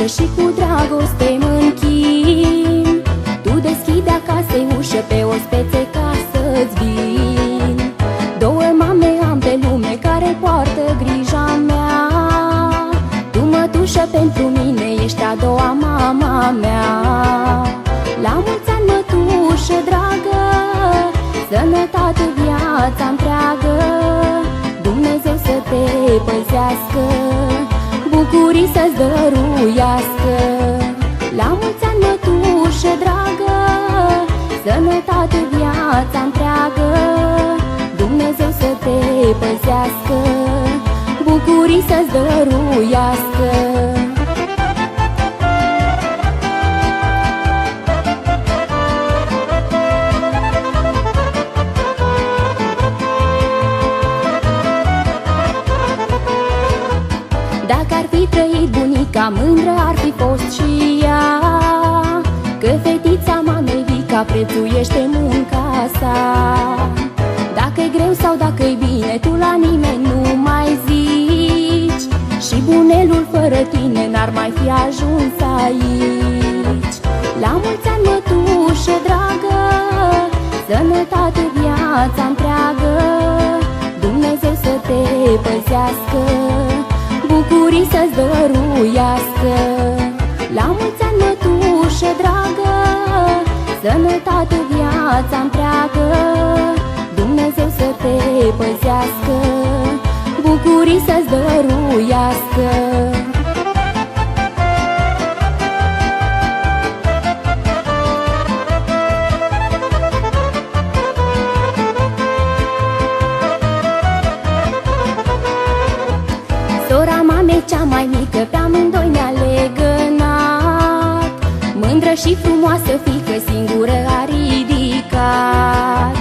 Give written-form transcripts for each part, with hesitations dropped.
ușă și cu dragoste mă închin. Tu deschide acasă-i ușă pe ospețe ca să-ți vin. Două mame am pe lume care poartă grija mea. Tu, mătușă, pentru mine ești a doua mama mea. La mulți ani, mătușă dragă, sănătate viața întreagă, Dumnezeu să te păzească, bucurii să-ți dăruiască. La mulți ani, mătușă dragă, sănătate viața întreagă, Dumnezeu să te păzească, bucurii să-ți dăruiască. Dacă ar fi trăit bunica, mândră ar fi fost și ea, că fetița mamei Vica prețuiește munca sa. Dacă-i greu sau dacă-i bine, tu la nimeni nu mai zici, și bunelul fără tine n-ar mai fi ajuns aici. La mulți ani, mătușă dragă, sănătate viața întreagă, Dumnezeu să te păzească, bucurii să-ți dăruiască. La mulți ani, mătușă dragă, sănătate viața întreagă, Dumnezeu să te păzească, bucurii să-ți dăruiască. Sora mamei cea mai mică pe amândoi ne-a legănat, mândră și frumoasă fiică singură a ridicat.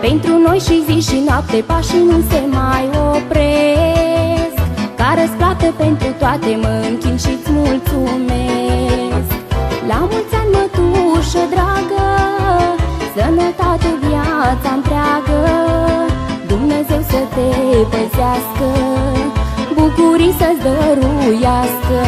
Pentru noi și zi și noapte pașii nu se mai opresc, ca răsplată pentru toate mă închin și-ți mulțumesc. La mulți ani, mătușă dragă, sănătate viața întreagă, Dumnezeu să te păzească, bucurii să-ți dăruiască.